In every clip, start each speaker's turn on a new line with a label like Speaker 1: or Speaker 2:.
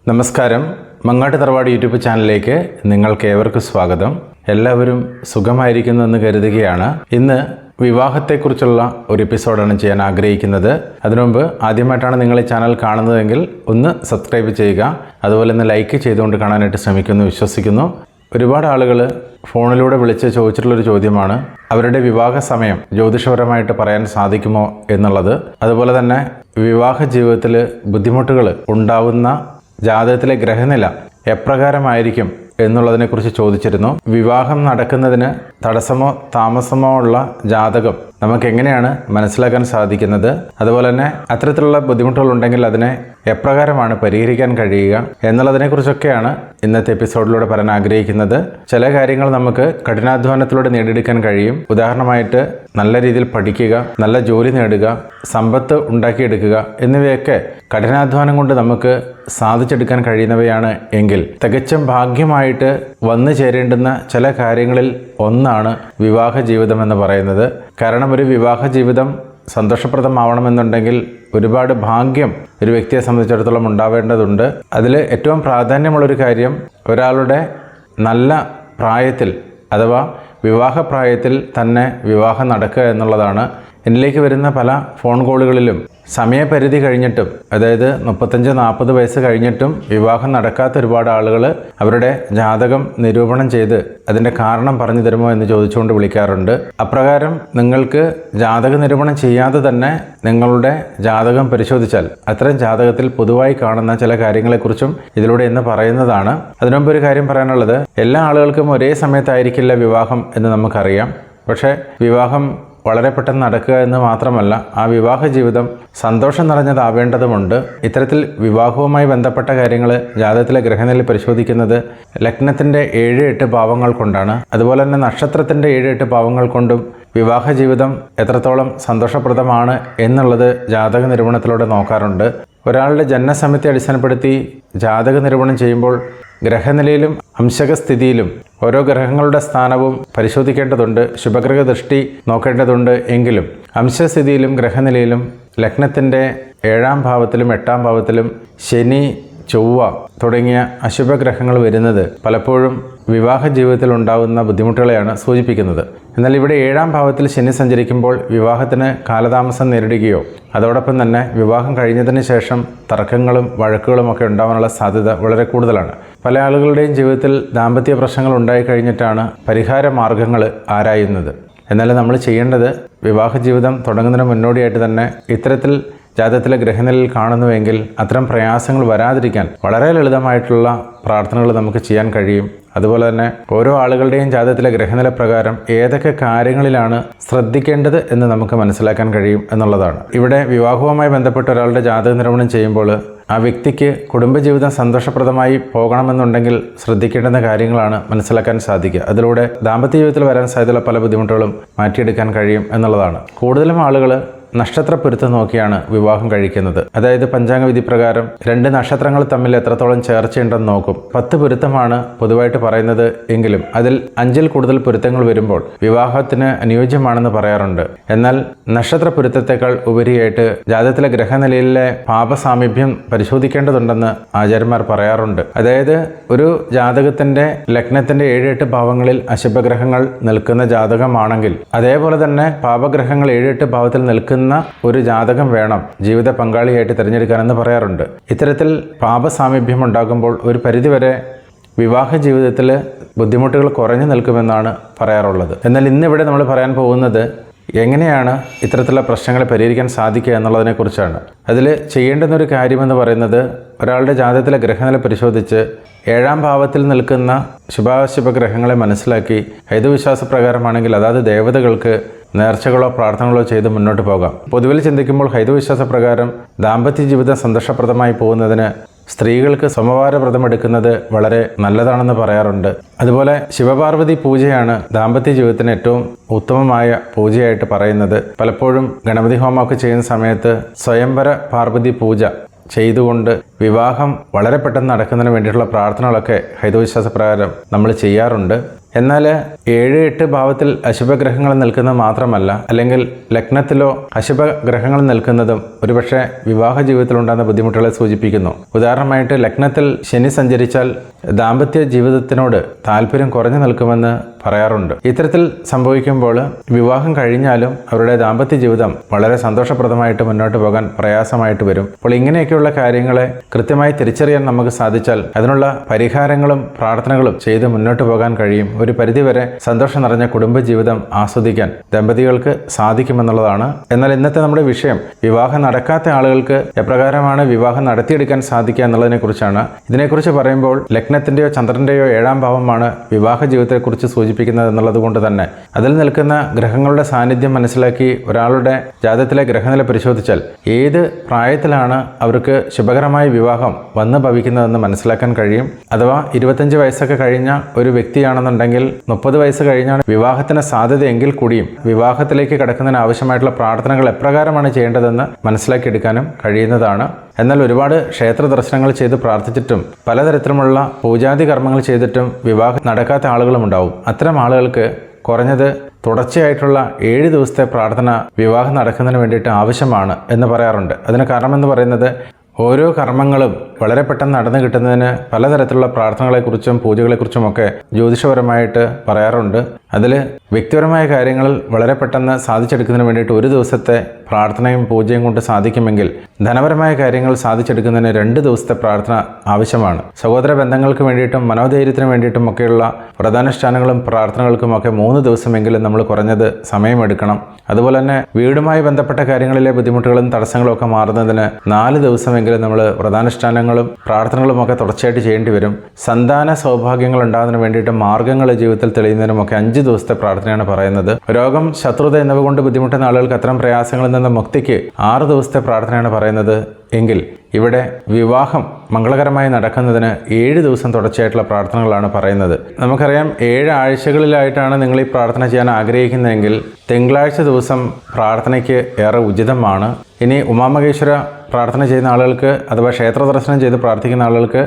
Speaker 1: നമസ്കാരം. മങ്ങാട്ട് തറവാട് യൂട്യൂബ് ചാനലിലേക്ക് നിങ്ങൾക്ക് ഏവർക്കും സ്വാഗതം. എല്ലാവരും സുഖമായിരിക്കുന്നു എന്ന് കരുതുകയാണ്. ഇന്ന് വിവാഹത്തെക്കുറിച്ചുള്ള ഒരു എപ്പിസോഡാണ് ചെയ്യാൻ ആഗ്രഹിക്കുന്നത്. അതിനുമുമ്പ് ആദ്യമായിട്ടാണ് നിങ്ങൾ ഈ ചാനൽ കാണുന്നതെങ്കിൽ ഒന്ന് സബ്സ്ക്രൈബ് ചെയ്യുക. അതുപോലെ ഒന്ന് ലൈക്ക് ചെയ്തുകൊണ്ട് കാണാനായിട്ട് ശ്രമിക്കുമെന്ന് വിശ്വസിക്കുന്നു. ഒരുപാട് ആളുകൾ ഫോണിലൂടെ വിളിച്ച് ചോദിച്ചിട്ടുള്ളൊരു ചോദ്യമാണ് അവരുടെ വിവാഹ സമയം ജ്യോതിഷപരമായിട്ട് പറയാൻ സാധിക്കുമോ എന്നുള്ളത്. അതുപോലെ തന്നെ വിവാഹ ജീവിതത്തിൽ ബുദ്ധിമുട്ടുകൾ ഉണ്ടാവുന്ന ജാതകത്തിലെ ഗ്രഹനില എപ്രകാരമായിരിക്കും എന്നുള്ളതിനെക്കുറിച്ച് ചോദിച്ചിരുന്നു. വിവാഹം നടക്കുന്നതിന് തടസ്സമോ താമസമോ ഉള്ള ജാതകം നമുക്ക് എങ്ങനെയാണ് മനസ്സിലാക്കാൻ സാധിക്കുന്നത്, അതുപോലെ തന്നെ അത്തരത്തിലുള്ള ബുദ്ധിമുട്ടുകളുണ്ടെങ്കിൽ അതിനെ എപ്രകാരമാണ് പരിഹരിക്കാൻ കഴിയുക എന്നുള്ളതിനെക്കുറിച്ചൊക്കെയാണ് ഇന്നത്തെ എപ്പിസോഡിലൂടെ പറയാൻ ആഗ്രഹിക്കുന്നത്. ചില കാര്യങ്ങൾ നമുക്ക് കഠിനാധ്വാനത്തിലൂടെ നേടിയെടുക്കാൻ കഴിയും. ഉദാഹരണമായിട്ട് നല്ല രീതിയിൽ പഠിക്കുക, നല്ല ജോലി നേടുക, സമ്പത്ത് ഉണ്ടാക്കിയെടുക്കുക എന്നിവയൊക്കെ കഠിനാധ്വാനം കൊണ്ട് നമുക്ക് സാധിച്ചെടുക്കാൻ കഴിയുന്നവയാണ് എങ്കിൽ തികച്ചും ഭാഗ്യമായിട്ട് വന്നു ചേരേണ്ടുന്ന ചില കാര്യങ്ങളിൽ ഒന്നാണ് വിവാഹ ജീവിതം എന്ന് പറയുന്നത്. കാരണം ഒരു വിവാഹ ജീവിതം സന്തോഷപ്രദമാവണമെന്നുണ്ടെങ്കിൽ ഒരുപാട് ഭാഗ്യം ഒരു വ്യക്തിയെ സംബന്ധിച്ചിടത്തോളം ഉണ്ടാവേണ്ടതുണ്ട്. അതിൽ ഏറ്റവും പ്രാധാന്യമുള്ളൊരു കാര്യം ഒരാളുടെ നല്ല പ്രായത്തിൽ അഥവാ വിവാഹപ്രായത്തിൽ തന്നെ വിവാഹം നടക്കുക എന്നുള്ളതാണ്. എന്നിലേക്ക് വരുന്ന പല ഫോൺ കോളുകളിലും സമയപരിധി കഴിഞ്ഞിട്ടും, അതായത് 35-40 വയസ്സ് കഴിഞ്ഞിട്ടും വിവാഹം നടക്കാത്ത ഒരുപാട് ആളുകൾ അവരുടെ ജാതകം നിരൂപണം ചെയ്ത് അതിൻ്റെ കാരണം പറഞ്ഞു തരുമോ എന്ന് ചോദിച്ചുകൊണ്ട് വിളിക്കാറുണ്ട്. അപ്രകാരം നിങ്ങൾക്ക് ജാതക നിരൂപണം ചെയ്യാതെ തന്നെ നിങ്ങളുടെ ജാതകം പരിശോധിച്ചാൽ അത്തരം ജാതകത്തിൽ പൊതുവായി കാണുന്ന ചില കാര്യങ്ങളെക്കുറിച്ചും ഇതിലൂടെ ഇന്ന് പറയുന്നതാണ്. അതിനുമുമ്പ് ഒരു കാര്യം പറയാനുള്ളത്, എല്ലാ ആളുകൾക്കും ഒരേ സമയത്തായിരിക്കില്ല വിവാഹം എന്ന് നമുക്കറിയാം. പക്ഷേ വിവാഹം വളരെ പെട്ടെന്ന് നടക്കുക എന്ന് മാത്രമല്ല, ആ വിവാഹ ജീവിതം സന്തോഷം നിറഞ്ഞതാവേണ്ടതുമുണ്ട്. ഇത്തരത്തിൽ വിവാഹവുമായി ബന്ധപ്പെട്ട കാര്യങ്ങൾ ജാതകത്തിലെ ഗ്രഹനില പരിശോധിക്കുന്നത് ലഗ്നത്തിൻ്റെ 7-8 ഭാവങ്ങൾ കൊണ്ടാണ്. അതുപോലെ തന്നെ നക്ഷത്രത്തിൻ്റെ 7-8 ഭാവങ്ങൾ കൊണ്ടും വിവാഹ ജീവിതം എത്രത്തോളം സന്തോഷപ്രദമാണ് എന്നുള്ളത് ജാതക നിരൂപണത്തിലൂടെ നോക്കാറുണ്ട്. ഒരാളുടെ ജനനസമയത്തെ അടിസ്ഥാനപ്പെടുത്തി ജാതക നിരൂപണം ചെയ്യുമ്പോൾ ഗ്രഹനിലയിലും അംശകസ്ഥിതിയിലും ഓരോ ഗ്രഹങ്ങളുടെ സ്ഥാനവും പരിശോധിക്കേണ്ടതുണ്ട്, ശുഭഗ്രഹ ദൃഷ്ടി നോക്കേണ്ടതുണ്ട്. എങ്കിലും അംശസ്ഥിതിയിലും ഗ്രഹനിലയിലും ലഗ്നത്തിൻ്റെ 7-ാം ഭാവത്തിലും 8-ാം ഭാവത്തിലും ശനി, ചൊവ്വ തുടങ്ങിയ അശുഭഗ്രഹങ്ങൾ വരുന്നത് പലപ്പോഴും വിവാഹ ജീവിതത്തിൽ ഉണ്ടാകുന്ന ബുദ്ധിമുട്ടുകളെയാണ് സൂചിപ്പിക്കുന്നത്. എന്നാൽ ഇവിടെ 7-ാം ഭാവത്തിൽ ശനി സഞ്ചരിക്കുമ്പോൾ വിവാഹത്തിന് കാലതാമസം നേരിടുകയോ അതോടൊപ്പം തന്നെ വിവാഹം കഴിഞ്ഞതിന് ശേഷം തർക്കങ്ങളും വഴക്കുകളും ഒക്കെ ഉണ്ടാകാനുള്ള സാധ്യത വളരെ കൂടുതലാണ്. പല ആളുകളുടെയും ജീവിതത്തിൽ ദാമ്പത്യ പ്രശ്നങ്ങൾ ഉണ്ടായിക്കഴിഞ്ഞിട്ടാണ് പരിഹാര മാർഗങ്ങൾ ആരായുന്നത്. എന്നാൽ നമ്മൾ ചെയ്യേണ്ടത് വിവാഹ ജീവിതം തുടങ്ങുന്നതിന് മുന്നോടിയായിട്ട് തന്നെ ഇത്തരത്തിൽ ജാതകത്തിലെ ഗ്രഹനിലയിൽ കാണുന്നുവെങ്കിൽ അത്തരം പ്രയാസങ്ങൾ വരാതിരിക്കാൻ വളരെ ലളിതമായിട്ടുള്ള പ്രാർത്ഥനകൾ നമുക്ക് ചെയ്യാൻ കഴിയും. അതുപോലെ തന്നെ ഓരോ ആളുകളുടെയും ജാതകത്തിലെ ഗ്രഹനില പ്രകാരം ഏതൊക്കെ കാര്യങ്ങളിലാണ് ശ്രദ്ധിക്കേണ്ടത് എന്ന് നമുക്ക് മനസ്സിലാക്കാൻ കഴിയും എന്നുള്ളതാണ്. ഇവിടെ വിവാഹവുമായി ബന്ധപ്പെട്ട ഒരാളുടെ ജാതക നിരൂപണം ചെയ്യുമ്പോൾ ആ വ്യക്തിക്ക് കുടുംബജീവിതം സന്തോഷപ്രദമായി പോകണമെന്നുണ്ടെങ്കിൽ ശ്രദ്ധിക്കേണ്ടുന്ന കാര്യങ്ങളാണ് മനസ്സിലാക്കാൻ സാധിക്കുക. അതിലൂടെ ദാമ്പത്യ ജീവിതത്തിൽ വരാൻ സാധ്യതയുള്ള പല ബുദ്ധിമുട്ടുകളും മാറ്റിയെടുക്കാൻ കഴിയും എന്നുള്ളതാണ്. കൂടുതലും ആളുകൾ നക്ഷത്രപ്പൊരുത്തം നോക്കിയാണ് വിവാഹം കഴിക്കുന്നത്. അതായത് പഞ്ചാംഗ വിധി പ്രകാരം 2 നക്ഷത്രങ്ങൾ തമ്മിൽ എത്രത്തോളം ചേർച്ചയുണ്ടെന്ന് നോക്കും. 10 പൊരുത്തമാണ് പൊതുവായിട്ട് പറയുന്നത് എങ്കിലും അതിൽ 5-ൽ കൂടുതൽ പൊരുത്തങ്ങൾ വരുമ്പോൾ വിവാഹത്തിന് അനുയോജ്യമാണെന്ന് പറയാറുണ്ട്. എന്നാൽ നക്ഷത്ര പൊരുത്തത്തെക്കാൾ ഉപരിയായിട്ട് ജാതകത്തിലെ ഗ്രഹനിലയിലെ പാപസാമീപ്യം പരിശോധിക്കേണ്ടതുണ്ടെന്ന് ആചാര്യന്മാർ പറയാറുണ്ട്. അതായത് ഒരു ജാതകത്തിന്റെ ലഗ്നത്തിന്റെ 7-8 ഭാവങ്ങളിൽ അശുഭഗ്രഹങ്ങൾ നിൽക്കുന്ന ജാതകമാണെങ്കിൽ അതേപോലെ തന്നെ പാപഗ്രഹങ്ങൾ 7-8 ഭാവത്തിൽ നിൽക്കുന്ന ഒരു ജാതകം വേണം ജീവിത പങ്കാളിയായിട്ട് തിരഞ്ഞെടുക്കാനെന്ന് പറയാറുണ്ട്. ഇത്തരത്തിൽ പാപസാമീപ്യം ഉണ്ടാകുമ്പോൾ ഒരു പരിധിവരെ വിവാഹ ജീവിതത്തിൽ ബുദ്ധിമുട്ടുകൾ കുറഞ്ഞു നിൽക്കുമെന്നാണ് പറയാറുള്ളത്. എന്നാൽ ഇന്നിവിടെ നമ്മൾ പറയാൻ പോകുന്നത് എങ്ങനെയാണ് ഇത്തരത്തിലുള്ള പ്രശ്നങ്ങളെ പരിഹരിക്കാൻ സാധിക്കുക എന്നുള്ളതിനെക്കുറിച്ചാണ്. അതിൽ ചെയ്യേണ്ടുന്നൊരു കാര്യമെന്ന് പറയുന്നത് ഒരാളുടെ ജാതകത്തിലെ ഗ്രഹനില പരിശോധിച്ച് 7-ാം ഭാവത്തിൽ നിൽക്കുന്ന ശുഭാശുഭ ഗ്രഹങ്ങളെ മനസ്സിലാക്കി ഹൈന്ദവവിശ്വാസപ്രകാരമാണെങ്കിൽ അതാത് ദേവതകൾക്ക് നേർച്ചകളോ പ്രാർത്ഥനകളോ ചെയ്ത് മുന്നോട്ട് പോകാം. പൊതുവിൽ ചിന്തിക്കുമ്പോൾ ഹൈന്ദവവിശ്വാസപ്രകാരം ദാമ്പത്യ ജീവിതം സന്തോഷപ്രദമായി പോകുന്നതിന് സ്ത്രീകൾക്ക് സോമവാര വ്രതം എടുക്കുന്നത് വളരെ നല്ലതാണെന്ന് പറയാറുണ്ട്. അതുപോലെ ശിവപാർവതി പൂജയാണ് ദാമ്പത്യ ജീവിതത്തിന് ഏറ്റവും ഉത്തമമായ പൂജയായിട്ട് പറയുന്നത്. പലപ്പോഴും ഗണപതി ഹോമമൊക്കെ ചെയ്യുന്ന സമയത്ത് സ്വയംവര പാർവതി പൂജ ചെയ്തുകൊണ്ട് വിവാഹം വളരെ പെട്ടെന്ന് നടക്കുന്നതിന് വേണ്ടിയിട്ടുള്ള പ്രാർത്ഥനകളൊക്കെ ഹൈന്ദവവിശ്വാസപ്രകാരം നമ്മൾ ചെയ്യാറുണ്ട്. എന്നാൽ 7-8 ഭാവത്തിൽ അശുഭഗ്രഹങ്ങൾ നിൽക്കുന്നത് മാത്രമല്ല, അല്ലെങ്കിൽ ലഗ്നത്തിലോ അശുഭഗ്രഹങ്ങൾ നിൽക്കുന്നതും ഒരുപക്ഷെ വിവാഹ ജീവിതത്തിൽ ഉണ്ടാകുന്ന ബുദ്ധിമുട്ടുകളെ സൂചിപ്പിക്കുന്നു. ഉദാഹരണമായിട്ട് ലഗ്നത്തിൽ ശനി സഞ്ചരിച്ചാൽ ദാമ്പത്യ ജീവിതത്തിനോട് താല്പര്യം കുറഞ്ഞു നിൽക്കുമെന്ന് പറയാറുണ്ട്. ഇത്തരത്തിൽ സംഭവിക്കുമ്പോൾ വിവാഹം കഴിഞ്ഞാലും അവരുടെ ദാമ്പത്യ ജീവിതം വളരെ സന്തോഷപ്രദമായിട്ട് മുന്നോട്ട് പോകാൻ പ്രയാസമായിട്ട് വരും. അപ്പോൾ ഇങ്ങനെയൊക്കെയുള്ള കാര്യങ്ങളെ കൃത്യമായി തിരിച്ചറിയാൻ നമുക്ക് സാധിച്ചാൽ അതിനുള്ള പരിഹാരങ്ങളും പ്രാർത്ഥനകളും ചെയ്ത് മുന്നോട്ട് പോകാൻ കഴിയും. ഒരു പരിധിവരെ സന്തോഷം നിറഞ്ഞ കുടുംബജീവിതം ആസ്വദിക്കാൻ ദമ്പതികൾക്ക് സാധിക്കുമെന്നുള്ളതാണ്. എന്നാൽ ഇന്നത്തെ നമ്മുടെ വിഷയം വിവാഹം നടക്കാത്ത ആളുകൾക്ക് എപ്രകാരമാണ് വിവാഹം നടത്തിയെടുക്കാൻ സാധിക്കുക എന്നുള്ളതിനെ കുറിച്ചാണ്. ഇതിനെക്കുറിച്ച് പറയുമ്പോൾ ലഗ്നത്തിന്റെയോ ചന്ദ്രന്റെയോ 7-ാം ഭാവമാണ് വിവാഹ ജീവിതത്തെക്കുറിച്ച് സൂചിപ്പിക്കുന്നത് എന്നുള്ളത് കൊണ്ട് തന്നെ അതിൽ നിൽക്കുന്ന ഗ്രഹങ്ങളുടെ സാന്നിധ്യം മനസ്സിലാക്കി ഒരാളുടെ ജാതകത്തിലെ ഗ്രഹനില പരിശോധിച്ചാൽ ഏത് പ്രായത്തിലാണ് അവർക്ക് ശുഭകരമായ വിവാഹം വന്നു ഭവിക്കുന്നതെന്ന് മനസ്സിലാക്കാൻ കഴിയും. അഥവാ 25 വയസ്സൊക്കെ കഴിഞ്ഞ ഒരു വ്യക്തിയാണെന്നുണ്ടെങ്കിൽ 30 വയസ്സ് കഴിഞ്ഞാണ് വിവാഹത്തിന് സാധ്യതയെങ്കിൽ കൂടിയും വിവാഹത്തിലേക്ക് കടക്കുന്നതിന് ആവശ്യമായിട്ടുള്ള പ്രാർത്ഥനകൾ എപ്രകാരമാണ് ചെയ്യേണ്ടതെന്ന് മനസ്സിലാക്കിയെടുക്കാനും കഴിയുന്നതാണ്. എന്നാൽ ഒരുപാട് ക്ഷേത്ര ദർശനങ്ങൾ ചെയ്ത് പ്രാർത്ഥിച്ചിട്ടും പലതരത്തിലുമുള്ള പൂജാതി കർമ്മങ്ങൾ ചെയ്തിട്ടും വിവാഹം നടക്കാത്ത ആളുകളും ഉണ്ടാവും. അത്തരം ആളുകൾക്ക് കുറഞ്ഞത് തുടർച്ചയായിട്ടുള്ള 7 ദിവസത്തെ പ്രാർത്ഥന വിവാഹം നടക്കുന്നതിന് വേണ്ടിയിട്ട് ആവശ്യമാണ് എന്ന് പറയാറുണ്ട്. അതിന് കാരണമെന്ന് പറയുന്നത് ഓരോ കർമ്മങ്ങളും വളരെ പെട്ടെന്ന് നടന്നു കിട്ടുന്നതിന് പലതരത്തിലുള്ള പ്രാർത്ഥനകളെക്കുറിച്ചും പൂജകളെക്കുറിച്ചുമൊക്കെ ജ്യോതിഷപരമായിട്ട് പറയാറുണ്ട്. അതിൽ വ്യക്തിപരമായ കാര്യങ്ങളിൽ വളരെ പെട്ടെന്ന് സാധിച്ചെടുക്കുന്നതിന് വേണ്ടിയിട്ട് ഒരു ദിവസത്തെ പ്രാർത്ഥനയും പൂജയും കൊണ്ട് സാധിക്കുമെങ്കിൽ ധനപരമായ കാര്യങ്ങൾ സാധിച്ചെടുക്കുന്നതിന് 2 ദിവസത്തെ പ്രാർത്ഥന ആവശ്യമാണ്. സഹോദര ബന്ധങ്ങൾക്ക് വേണ്ടിയിട്ടും മനോധൈര്യത്തിന് വേണ്ടിയിട്ടും ഒക്കെയുള്ള വ്രതാനുഷ്ഠാനങ്ങളും പ്രാർത്ഥനകൾക്കുമൊക്കെ 3 ദിവസമെങ്കിലും നമ്മൾ കുറഞ്ഞത് സമയമെടുക്കണം. അതുപോലെ തന്നെ വീടുമായി ബന്ധപ്പെട്ട കാര്യങ്ങളിലെ ബുദ്ധിമുട്ടുകളും തടസ്സങ്ങളും ഒക്കെ മാറുന്നതിന് 4 ദിവസമെങ്കിലും നമ്മൾ വ്രതാനുഷ്ഠാനങ്ങളും പ്രാർത്ഥനകളും ഒക്കെ തുടർച്ചയായിട്ട് ചെയ്യേണ്ടി വരും. സന്താന സൗഭാഗ്യങ്ങൾ ഉണ്ടാകുന്നതിന് വേണ്ടിയിട്ട് മാർഗ്ഗങ്ങൾ ജീവിതത്തിൽ തെളിയുന്നതിനുമൊക്കെ 5 ദിവസത്തെ പ്രാർത്ഥനയാണ് പറയുന്നത്. രോഗം, ശത്രുത എന്നിവ കൊണ്ട് ബുദ്ധിമുട്ടുന്ന ആളുകൾക്ക് അത്തരം പ്രയാസങ്ങളിൽ നിന്ന് മുക്തിക്ക് 6 ദിവസത്തെ പ്രാർത്ഥനയാണ് പറയുന്നത്. എങ്കിൽ ഇവിടെ വിവാഹം മംഗളകരമായി നടക്കുന്നതിന് 7 ദിവസം തുടർച്ചയായിട്ടുള്ള പ്രാർത്ഥനകളാണ് പറയുന്നത്. നമുക്കറിയാം 7 ആഴ്ചകളിലായിട്ടാണ് നിങ്ങൾ ഈ പ്രാർത്ഥന ചെയ്യാൻ ആഗ്രഹിക്കുന്നതെങ്കിൽ തിങ്കളാഴ്ച ദിവസം പ്രാർത്ഥനയ്ക്ക് ഏറെ ഉചിതമാണ്. ഇനി ഉമാമഹേശ്വര പ്രാർത്ഥന ചെയ്യുന്ന ആളുകൾക്ക് അഥവാ ക്ഷേത്ര ദർശനം ചെയ്ത് പ്രാർത്ഥിക്കുന്ന ആളുകൾക്ക്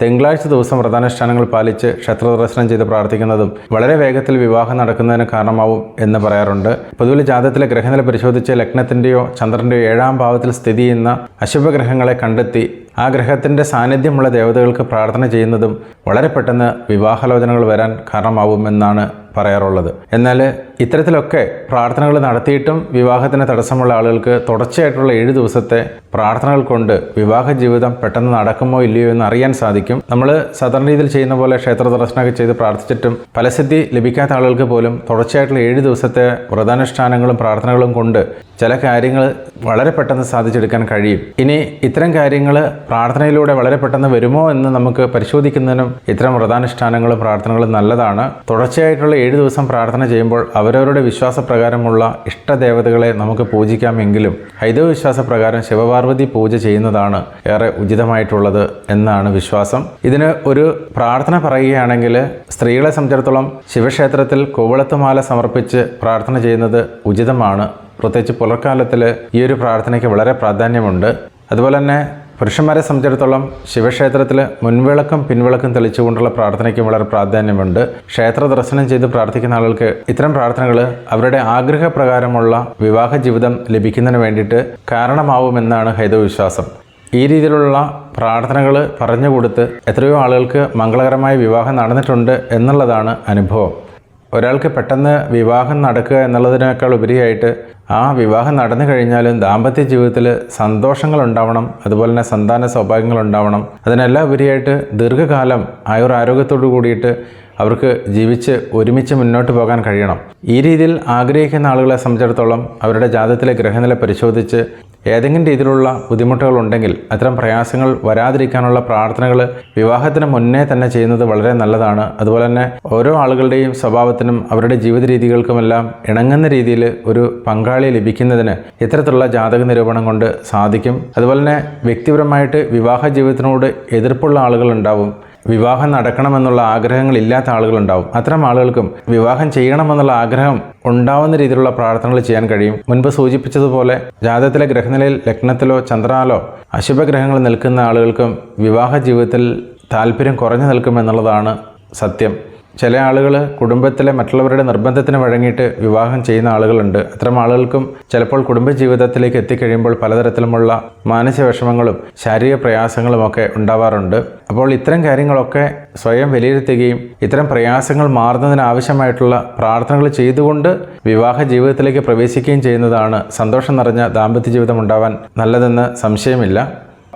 Speaker 1: തിങ്കളാഴ്ച ദിവസം വ്രതാനുഷ്ഠാനങ്ങൾ പാലിച്ച് ക്ഷേത്ര ദർശനം ചെയ്ത് പ്രാർത്ഥിക്കുന്നതും വളരെ വേഗത്തിൽ വിവാഹം നടക്കുന്നതിന് കാരണമാവും എന്ന് പറയാറുണ്ട്. പൊതുവിൽ ജാതകത്തിലെ ഗ്രഹനില പരിശോധിച്ച് ലഗ്നത്തിൻ്റെയോ ചന്ദ്രൻ്റെയോ 7-ാം ഭാവത്തിൽ സ്ഥിതി ചെയ്യുന്ന അശുഭഗ്രഹങ്ങളെ കണ്ടെത്തി ആ ഗ്രഹത്തിൻ്റെ സാന്നിധ്യമുള്ള ദേവതകൾക്ക് പ്രാർത്ഥന ചെയ്യുന്നതും വളരെ പെട്ടെന്ന് വിവാഹാലോചനകൾ വരാൻ കാരണമാവും എന്നാണ് പറയാറുള്ളത്. എന്നാൽ ഇത്തരത്തിലൊക്കെ പ്രാർത്ഥനകൾ നടത്തിയിട്ടും വിവാഹത്തിന് തടസ്സമുള്ള ആളുകൾക്ക് തുടർച്ചയായിട്ടുള്ള 7 ദിവസത്തെ പ്രാർത്ഥനകൾ കൊണ്ട് വിവാഹ ജീവിതം പെട്ടെന്ന് നടക്കുമോ ഇല്ലയോ എന്ന് അറിയാൻ സാധിക്കും. നമ്മൾ സാധാരണ രീതിയിൽ ചെയ്യുന്ന പോലെ ക്ഷേത്ര ദർശനമൊക്കെ ചെയ്ത് പ്രാർത്ഥിച്ചിട്ടും ഫലസിദ്ധി ലഭിക്കാത്ത ആളുകൾക്ക് പോലും തുടർച്ചയായിട്ടുള്ള 7 ദിവസത്തെ വ്രതാനുഷ്ഠാനങ്ങളും പ്രാർത്ഥനകളും കൊണ്ട് ചില കാര്യങ്ങൾ വളരെ പെട്ടെന്ന് സാധിച്ചെടുക്കാൻ കഴിയും. ഇനി ഇത്തരം കാര്യങ്ങൾ പ്രാർത്ഥനയിലൂടെ വളരെ പെട്ടെന്ന് വരുമോ എന്ന് നമുക്ക് പരിശോധിക്കുന്നതിനും ഇത്തരം വ്രതാനുഷ്ഠാനങ്ങളും പ്രാർത്ഥനകളും നല്ലതാണ്. തുടർച്ചയായിട്ടുള്ള 7 ദിവസം പ്രാർത്ഥന ചെയ്യുമ്പോൾ അവരവരുടെ വിശ്വാസപ്രകാരമുള്ള ഇഷ്ടദേവതകളെ നമുക്ക് പൂജിക്കാമെങ്കിലും ഹൈന്ദവ വിശ്വാസപ്രകാരം ശിവപാർവതി പൂജ ചെയ്യുന്നതാണ് ഏറെ ഉചിതമായിട്ടുള്ളത് എന്നാണ് വിശ്വാസം. ഇതിന് ഒരു പ്രാർത്ഥന പറയുകയാണെങ്കിൽ സ്ത്രീകളെ സംബന്ധിച്ചിടത്തോളം ശിവക്ഷേത്രത്തിൽ കൂവളത്തുമാല സമർപ്പിച്ച് പ്രാർത്ഥന ചെയ്യുന്നത് ഉചിതമാണ്. പ്രത്യേകിച്ച് പുലർക്കാലത്തിൽ ഈ ഒരു പ്രാർത്ഥനയ്ക്ക് വളരെ പ്രാധാന്യമുണ്ട്. അതുപോലെ തന്നെ പുരുഷന്മാരെ സംബന്ധിച്ചിടത്തോളം ശിവക്ഷേത്രത്തിൽ മുൻവിളക്കും പിൻവിളക്കും തെളിച്ചുകൊണ്ടുള്ള പ്രാർത്ഥനയ്ക്കും വളരെ പ്രാധാന്യമുണ്ട്. ക്ഷേത്ര ദർശനം ചെയ്ത് പ്രാർത്ഥിക്കുന്ന ആളുകൾക്ക് ഇത്തരം പ്രാർത്ഥനകൾ അവരുടെ ആഗ്രഹപ്രകാരമുള്ള വിവാഹ ജീവിതം ലഭിക്കുന്നതിന് വേണ്ടിയിട്ട് കാരണമാവുമെന്നാണ് ഹൈന്ദവ വിശ്വാസം. ഈ രീതിയിലുള്ള പ്രാർത്ഥനകൾ പറഞ്ഞു കൊടുത്ത് എത്രയോ ആളുകൾക്ക് മംഗളകരമായ വിവാഹം നടന്നിട്ടുണ്ട് എന്നുള്ളതാണ് അനുഭവം. ഒരാൾക്ക് പെട്ടെന്ന് വിവാഹം നടക്കുക എന്നുള്ളതിനേക്കാൾ ഉപരിയായിട്ട് ആ വിവാഹം നടന്നു കഴിഞ്ഞാലും ദാമ്പത്യ ജീവിതത്തിൽ സന്തോഷങ്ങൾ ഉണ്ടാവണം, അതുപോലെ തന്നെ സന്താന സൗഭാഗ്യങ്ങൾ ഉണ്ടാവണം. അതിനെല്ലാം ഉപരിയായിട്ട് ദീർഘകാലം ആരോഗ്യത്തോടു കൂടിയിട്ട് അവർക്ക് ജീവിച്ച് ഒരുമിച്ച് മുന്നോട്ട് പോകാൻ കഴിയണം. ഈ രീതിയിൽ ആഗ്രഹിക്കുന്ന ആളുകളെ സംബന്ധിച്ചിടത്തോളം അവരുടെ ജാതകത്തിലെ ഗ്രഹനില പരിശോധിച്ച് ഏതെങ്കിലും രീതിയിലുള്ള ബുദ്ധിമുട്ടുകൾ ഉണ്ടെങ്കിൽ അത്തരം പ്രയാസങ്ങൾ വരാതിരിക്കാനുള്ള പ്രാർത്ഥനകൾ വിവാഹത്തിന് മുന്നേ തന്നെ ചെയ്യുന്നത് വളരെ നല്ലതാണ്. അതുപോലെ തന്നെ ഓരോ ആളുകളുടെയും സ്വഭാവത്തിനും അവരുടെ ജീവിത രീതികൾക്കുമെല്ലാം ഇണങ്ങുന്ന രീതിയിൽ ഒരു പങ്കാളി ലഭിക്കുന്നതിന് ഇത്തരത്തിലുള്ള ജാതക നിരൂപണം കൊണ്ട് സാധിക്കും. അതുപോലെ തന്നെ വ്യക്തിപരമായിട്ട് വിവാഹ ജീവിതത്തിനോട് എതിർപ്പുള്ള ആളുകളുണ്ടാവും. വിവാഹം നടക്കണമെന്നുള്ള ആഗ്രഹങ്ങളില്ലാത്ത ആളുകളുണ്ടാവും. അത്തരം ആളുകൾക്കും വിവാഹം ചെയ്യണമെന്നുള്ള ആഗ്രഹം ഉണ്ടാവുന്ന രീതിയിലുള്ള പ്രാർത്ഥനകൾ ചെയ്യാൻ കഴിയും. മുൻപ് സൂചിപ്പിച്ചതുപോലെ ജാതകത്തിലെ ഗ്രഹനിലയിൽ ലഗ്നത്തിലോ ചന്ദ്രനാലോ അശുഭഗ്രഹങ്ങൾ നിൽക്കുന്ന ആളുകൾക്കും വിവാഹ ജീവിതത്തിൽ താല്പര്യം കുറഞ്ഞു നിൽക്കുമെന്നുള്ളതാണ് സത്യം. ചില ആളുകൾ കുടുംബത്തിലെ മറ്റുള്ളവരുടെ നിർബന്ധത്തിന് വഴങ്ങിയിട്ട് വിവാഹം ചെയ്യുന്ന ആളുകളുണ്ട്. അത്തരം ആളുകൾക്കും ചിലപ്പോൾ കുടുംബജീവിതത്തിലേക്ക് എത്തിക്കഴിയുമ്പോൾ പലതരത്തിലുമുള്ള മാനസിക വിഷമങ്ങളും ശാരീരിക പ്രയാസങ്ങളുമൊക്കെ ഉണ്ടാവാറുണ്ട്. അപ്പോൾ ഇത്തരം കാര്യങ്ങളൊക്കെ സ്വയം വിലയിരുത്തുകയും ഇത്തരം പ്രയാസങ്ങൾ മാറുന്നതിനാവശ്യമായിട്ടുള്ള പ്രാർത്ഥനകൾ ചെയ്തുകൊണ്ട് വിവാഹ ജീവിതത്തിലേക്ക് പ്രവേശിക്കുകയും ചെയ്യുന്നതാണ് സന്തോഷം നിറഞ്ഞ ദാമ്പത്യ ജീവിതം ഉണ്ടാവാൻ നല്ലതെന്ന് സംശയമില്ല.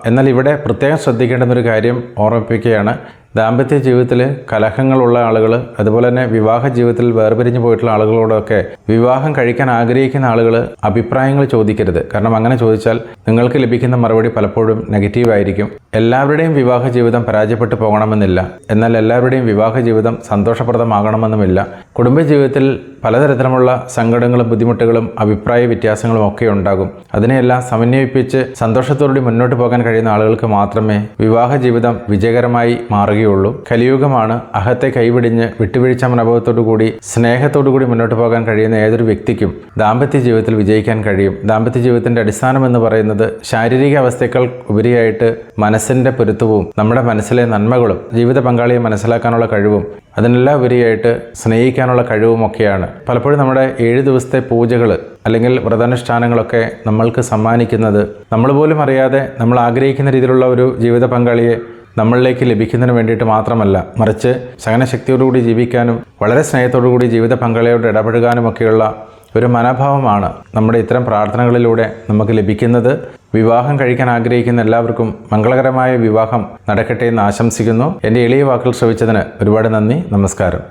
Speaker 1: എന്നാൽ ഇവിടെ പ്രത്യേകം ശ്രദ്ധിക്കേണ്ടുന്നൊരു കാര്യം ഓർമ്മിപ്പിക്കുകയാണ്. ദാമ്പത്യ ജീവിതത്തിൽ കലഹങ്ങളുള്ള ആളുകൾ, അതുപോലെ തന്നെ വിവാഹ ജീവിതത്തിൽ വേർപിരിഞ്ഞു പോയിട്ടുള്ള ആളുകളോടൊക്കെ വിവാഹം കഴിക്കാൻ ആഗ്രഹിക്കുന്ന ആളുകൾ അഭിപ്രായങ്ങൾ ചോദിക്കരുത്. കാരണം അങ്ങനെ ചോദിച്ചാൽ നിങ്ങൾക്ക് ലഭിക്കുന്ന മറുപടി പലപ്പോഴും നെഗറ്റീവായിരിക്കും. എല്ലാവരുടെയും വിവാഹ ജീവിതം പരാജയപ്പെട്ടു പോകണമെന്നില്ല, എന്നാൽ എല്ലാവരുടെയും വിവാഹ ജീവിതം സന്തോഷപ്രദമാകണമെന്നുമില്ല. കുടുംബജീവിതത്തിൽ പലതരത്തിലുമുള്ള സങ്കടങ്ങളും ബുദ്ധിമുട്ടുകളും അഭിപ്രായ വ്യത്യാസങ്ങളും ഒക്കെ ഉണ്ടാകും. അതിനെയെല്ലാം സമന്വയിപ്പിച്ച് സന്തോഷത്തോടുകൂടി മുന്നോട്ട് പോകാൻ കഴിയുന്ന ആളുകൾക്ക് മാത്രമേ വിവാഹ ജീവിതം വിജയകരമായി മാറുകയുള്ളൂ. കലിയുഗമാണ്. അഹത്തെ കൈവിടിഞ്ഞ് വിട്ടുവീഴ്ച മനോഭാവത്തോടു കൂടി സ്നേഹത്തോടു കൂടി മുന്നോട്ട് പോകാൻ കഴിയുന്ന ഏതൊരു വ്യക്തിക്കും ദാമ്പത്യ ജീവിതത്തിൽ വിജയിക്കാൻ കഴിയും. ദാമ്പത്യ ജീവിതത്തിൻ്റെ അടിസ്ഥാനം എന്ന് പറയുന്നത് ശാരീരിക അവസ്ഥയേക്കാൾ ഉപരിയായിട്ട് മനസ്സിൻ്റെ പൊരുത്തവും നമ്മുടെ മനസ്സിലെ നന്മകളും ജീവിത പങ്കാളിയെ മനസ്സിലാക്കാനുള്ള കഴിവും അതിനെല്ലാം ഉപരിയായിട്ട് സ്നേഹിക്കാനുള്ള കഴിവും ഒക്കെയാണ്. പലപ്പോഴും നമ്മുടെ 7 ദിവസത്തെ പൂജകൾ അല്ലെങ്കിൽ വ്രതാനുഷ്ഠാനങ്ങളൊക്കെ നമ്മൾക്ക് സമ്മാനിക്കുന്നത് നമ്മൾ പോലും അറിയാതെ നമ്മൾ ആഗ്രഹിക്കുന്ന രീതിയിലുള്ള ഒരു ജീവിത പങ്കാളിയെ നമ്മളിലേക്ക് ലഭിക്കുന്നതിന് വേണ്ടിയിട്ട് മാത്രമല്ല, മറിച്ച് സഹനശക്തിയോടുകൂടി ജീവിക്കാനും വളരെ സ്നേഹത്തോടുകൂടി ജീവിത പങ്കാളിയോട് ഇടപഴകാനുമൊക്കെയുള്ള ഒരു മനോഭാവമാണ് നമ്മുടെ ഇത്തരം പ്രാർത്ഥനകളിലൂടെ നമുക്ക് ലഭിക്കുന്നത്. വിവാഹം കഴിക്കാൻ ആഗ്രഹിക്കുന്ന എല്ലാവർക്കും മംഗളകരമായ വിവാഹം നടക്കട്ടെ എന്ന് ആശംസിക്കുന്നു. എൻ്റെ എളിയ വാക്കുകൾ ശ്രവിച്ചതിന് ഒരുപാട് നന്ദി. നമസ്കാരം.